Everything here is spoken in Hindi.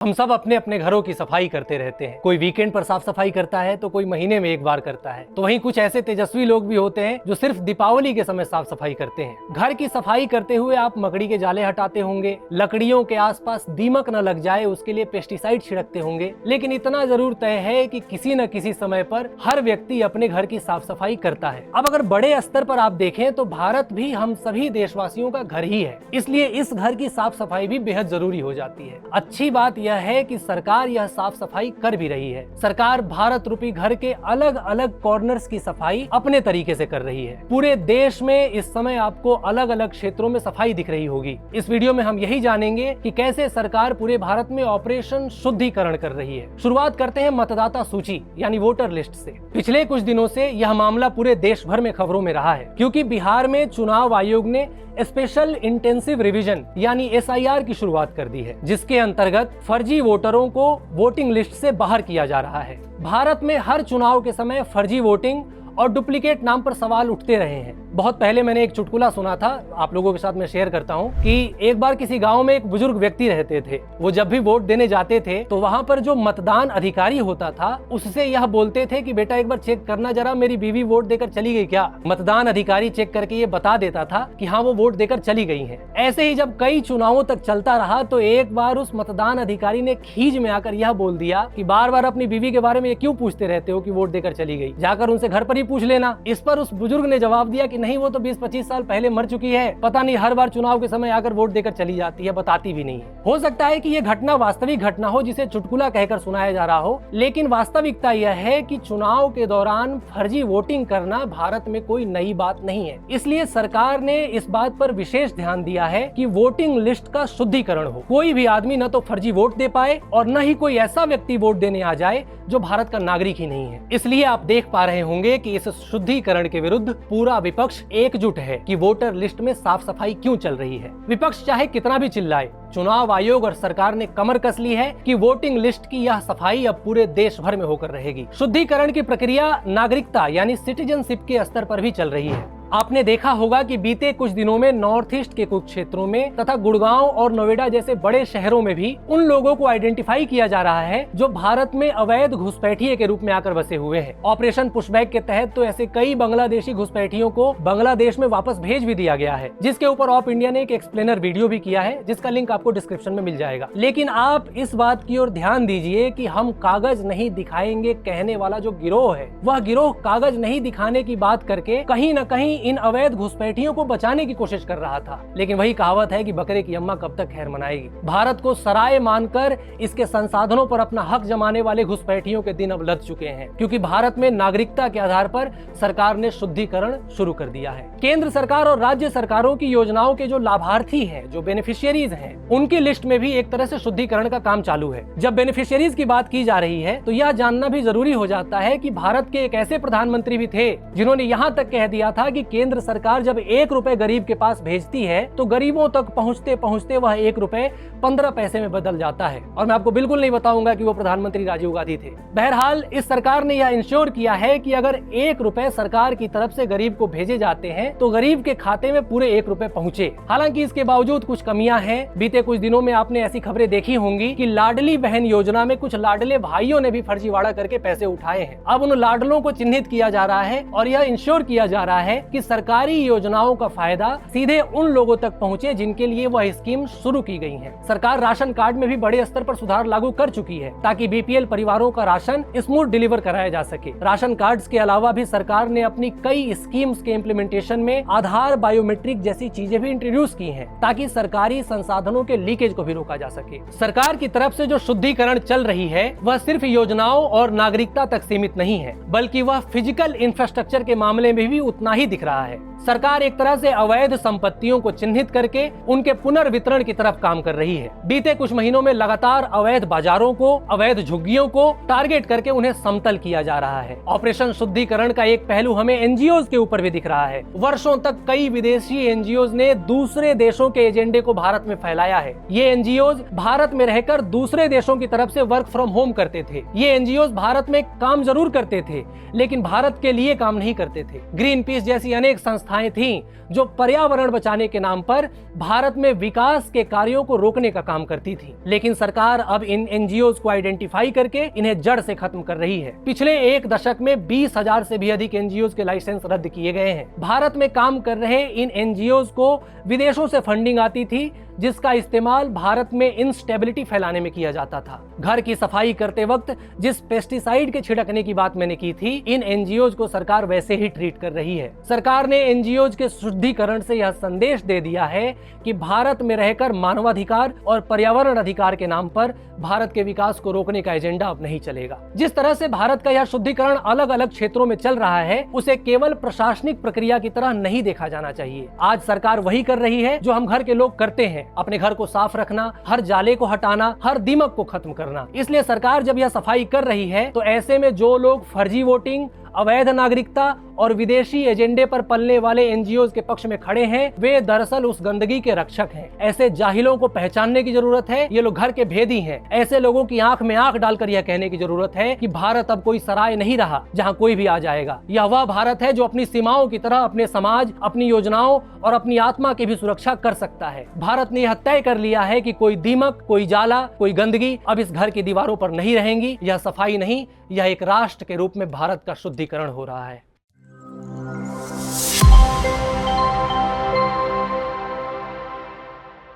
हम सब अपने अपने घरों की सफाई करते रहते हैं। कोई वीकेंड पर साफ सफाई करता है तो कोई महीने में एक बार करता है। तो वहीं कुछ ऐसे तेजस्वी लोग भी होते हैं जो सिर्फ दीपावली के समय साफ सफाई करते हैं। घर की सफाई करते हुए आप मकड़ी के जाले हटाते होंगे, लकड़ियों के आसपास दीमक न लग जाए उसके लिए पेस्टिसाइड छिड़कते होंगे, लेकिन इतना जरूर तय है कि किसी न किसी समय पर हर व्यक्ति अपने घर की साफ सफाई करता है। अब अगर बड़े स्तर पर आप देखें तो भारत भी हम सभी देशवासियों का घर ही है, इसलिए इस घर की साफ सफाई भी बेहद जरूरी हो जाती है। अच्छी बात यह है कि सरकार यह साफ सफाई कर भी रही है। सरकार भारत रूपी घर के अलग अलग कॉर्नर्स की सफाई अपने तरीके से कर रही है। पूरे देश में इस समय आपको अलग अलग क्षेत्रों में सफाई दिख रही होगी। इस वीडियो में हम यही जानेंगे कि कैसे सरकार पूरे भारत में ऑपरेशन शुद्धिकरण कर रही है। शुरुआत करते हैं मतदाता सूची यानी वोटर लिस्ट से। पिछले कुछ दिनों से यह मामला पूरे देश भर में खबरों में रहा है, क्योंकि बिहार में चुनाव आयोग ने स्पेशल इंटेंसिव रिवीजन यानी SIR की शुरुआत कर दी है, जिसके अंतर्गत फर्जी वोटरों को वोटिंग लिस्ट से बाहर किया जा रहा है। भारत में हर चुनाव के समय फर्जी वोटिंग और डुप्लीकेट नाम पर सवाल उठते रहे हैं। बहुत पहले मैंने एक चुटकुला सुना था, आप लोगों के साथ मैं शेयर करता हूं कि एक बार किसी गांव में एक बुजुर्ग व्यक्ति रहते थे। वो जब भी वोट देने जाते थे तो वहां पर जो मतदान अधिकारी होता था उससे यह बोलते थे कि बेटा एक बार चेक करना जरा, मेरी बीवी वोट देकर चली गई क्या। मतदान अधिकारी चेक करके ये बता देता था कि हाँ वो वोट देकर चली गई है। ऐसे ही जब कई चुनावों तक चलता रहा तो एक बार उस मतदान अधिकारी ने खीज में आकर यह बोल दिया कि बार बार अपनी बीवी के बारे में ये क्यों पूछते रहते हो कि वोट देकर चली गई, जाकर उनसे घर पर ही पूछ लेना। इस पर उस बुजुर्ग ने जवाब दिया कि नहीं, वो तो 20-25 साल पहले मर चुकी है, पता नहीं हर बार चुनाव के समय आकर वोट देकर चली जाती है, बताती भी नहीं है। हो सकता है कि यह घटना वास्तविक घटना हो जिसे चुटकुला कहकर सुनाया जा रहा हो, लेकिन वास्तविकता यह है कि चुनाव के दौरान फर्जी वोटिंग करना भारत में कोई नई बात नहीं है। इसलिए सरकार ने इस बात पर विशेष ध्यान दिया है कि वोटिंग लिस्ट का शुद्धिकरण हो। कोई भी आदमी न तो फर्जी वोट दे पाए और न ही कोई ऐसा व्यक्ति वोट देने आ जाए जो भारत का नागरिक ही नहीं है। इसलिए आप देख पा रहे होंगे कि इस शुद्धिकरण के विरुद्ध पूरा विपक्ष एकजुट है कि वोटर लिस्ट में साफ सफाई क्यों चल रही है। विपक्ष चाहे कितना भी चिल्लाए, चुनाव आयोग और सरकार ने कमर कस ली है कि वोटिंग लिस्ट की यह सफाई अब पूरे देश भर में होकर रहेगी। शुद्धिकरण की प्रक्रिया नागरिकता यानी सिटीजनशिप के स्तर पर भी चल रही है। आपने देखा होगा कि बीते कुछ दिनों में नॉर्थ ईस्ट के कुछ क्षेत्रों में तथा गुड़गांव और नोएडा जैसे बड़े शहरों में भी उन लोगों को आइडेंटिफाई किया जा रहा है जो भारत में अवैध घुसपैठिए के रूप में आकर बसे हुए हैं। ऑपरेशन पुशबैक के तहत तो ऐसे कई बांग्लादेशी घुसपैठियों को बांग्लादेश में वापस भेज भी दिया गया है, जिसके ऊपर ऑफ इंडिया ने एक एक्सप्लेनर वीडियो भी किया है, जिसका लिंक आपको डिस्क्रिप्शन में मिल जाएगा। लेकिन आप इस बात की ओर ध्यान दीजिए कि हम कागज नहीं दिखाएंगे कहने वाला जो गिरोह है, वह गिरोह कागज नहीं दिखाने की बात करके कहीं न कहीं इन अवैध घुसपैठियों को बचाने की कोशिश कर रहा था। लेकिन वही कहावत है कि बकरे की अम्मा कब तक खैर मनाएगी। भारत को सराय मानकर इसके संसाधनों पर अपना हक जमाने वाले घुसपैठियों के दिन अब लद चुके हैं, क्योंकि भारत में नागरिकता के आधार पर सरकार ने शुद्धिकरण शुरू कर दिया है। केंद्र सरकार और राज्य सरकारों की योजनाओं के जो लाभार्थी हैं, जो बेनिफिशियरीज हैं, उनकी लिस्ट में भी एक तरह से शुद्धिकरण का काम चालू है। जब बेनिफिशियरीज की बात की जा रही है तो यह जानना भी जरूरी हो जाता है कि भारत के एक ऐसे प्रधानमंत्री भी थे जिन्होंने यहाँ तक कह दिया था कि केंद्र सरकार जब 1 रुपए गरीब के पास भेजती है तो गरीबों तक पहुंचते पहुंचते वह 1 रुपए 15 पैसे में बदल जाता है। और मैं आपको बिल्कुल नहीं बताऊंगा कि वो प्रधानमंत्री राजीव गांधी थे। बहरहाल इस सरकार ने यह इंश्योर किया है कि अगर 1 रुपए सरकार की तरफ से गरीब को भेजे जाते हैं तो गरीब के खाते में पूरे 1 रुपए पहुंचे। हालांकि इसके बावजूद कुछ कमियां हैं। बीते कुछ दिनों में आपने ऐसी खबरें देखी होंगी कि लाडली बहन योजना में कुछ लाडले भाइयों ने भी फर्जीवाड़ा करके पैसे उठाए हैं। अब उन लाडलों को चिन्हित किया जा रहा है और यह इंश्योर किया जा रहा है कि सरकारी योजनाओं का फायदा सीधे उन लोगों तक पहुंचे जिनके लिए वह स्कीम शुरू की गई है। सरकार राशन कार्ड में भी बड़े स्तर पर सुधार लागू कर चुकी है ताकि BPL परिवारों का राशन स्मूथ डिलीवर कराया जा सके। राशन कार्ड्स के अलावा भी सरकार ने अपनी कई स्कीम्स के इम्प्लीमेंटेशन में आधार बायोमेट्रिक जैसी चीजें भी इंट्रोड्यूस की हैं ताकि सरकारी संसाधनों के लीकेज को भी रोका जा सके। सरकार की तरफ से जो शुद्धिकरण चल रही है वह सिर्फ योजनाओं और नागरिकता तक सीमित नहीं है, बल्कि वह फिजिकल इंफ्रास्ट्रक्चर के मामले में भी उतना ही दिख रहा है। सरकार एक तरह से अवैध संपत्तियों को चिन्हित करके उनके पुनर्वितरण की तरफ काम कर रही है। बीते कुछ महीनों में लगातार अवैध बाजारों को, अवैध झुग्गियों को टारगेट करके उन्हें समतल किया जा रहा है। ऑपरेशन शुद्धिकरण का एक पहलू हमें NGOs के ऊपर भी दिख रहा है। वर्षों तक कई विदेशी NGOs ने दूसरे देशों के एजेंडे को भारत में फैलाया है। ये NGOs भारत में रहकर दूसरे देशों की तरफ से वर्क फ्रॉम होम करते थे। ये NGOs भारत में काम जरूर करते थे, लेकिन भारत के लिए काम नहीं करते थे। ग्रीन पीस जैसी अनेक संस्थाएं संस्थाएं थीं जो पर्यावरण बचाने के नाम पर भारत में विकास के कार्यों को रोकने का काम करती थी। लेकिन सरकार अब इन एनजीओ को आइडेंटिफाई करके इन्हें जड़ से खत्म कर रही है। पिछले एक दशक में 20,000 से भी अधिक एनजीओ के लाइसेंस रद्द किए गए हैं। भारत में काम कर रहे इन एनजीओ को विदेशों से फंडिंग आती थी, जिसका इस्तेमाल भारत में इंस्टेबिलिटी फैलाने में किया जाता था। घर की सफाई करते वक्त जिस पेस्टिसाइड के छिड़कने की बात मैंने की थी, इन एनजीओ को सरकार वैसे ही ट्रीट कर रही है। सरकार ने एनजीओ के शुद्धिकरण से यह संदेश दे दिया है कि भारत में रहकर मानवाधिकार और पर्यावरण अधिकार के नाम पर भारत के विकास को रोकने का एजेंडा अब नहीं चलेगा। जिस तरह से भारत का यह शुद्धिकरण अलग अलग क्षेत्रों में चल रहा है, उसे केवल प्रशासनिक प्रक्रिया की तरह नहीं देखा जाना चाहिए। आज सरकार वही कर रही है जो हम घर के लोग करते हैं, अपने घर को साफ रखना, हर जाले को हटाना, हर दीमक को खत्म करना। इसलिए सरकार जब यह सफाई कर रही है तो ऐसे में जो लोग फर्जी वोटिंग, अवैध नागरिकता और विदेशी एजेंडे पर पलने वाले एनजीओ के पक्ष में खड़े हैं, वे दरअसल उस गंदगी के रक्षक हैं। ऐसे जाहिलों को पहचानने की जरूरत है। ये लोग घर के भेदी हैं। ऐसे लोगों की आंख में आंख डालकर यह कहने की जरूरत है कि भारत अब कोई सराय नहीं रहा जहां कोई भी आ जाएगा। यह वह भारत है जो अपनी सीमाओं की तरह अपने समाज, अपनी योजनाओं और अपनी आत्मा की भी सुरक्षा कर सकता है। भारत ने यह तय कर लिया है कि कोई दीमक, कोई जाला, कोई गंदगी अब इस घर की दीवारों पर नहीं रहेंगी। यह सफाई नहीं, यह एक राष्ट्र के रूप में भारत का शुद्धिकरण हो रहा है।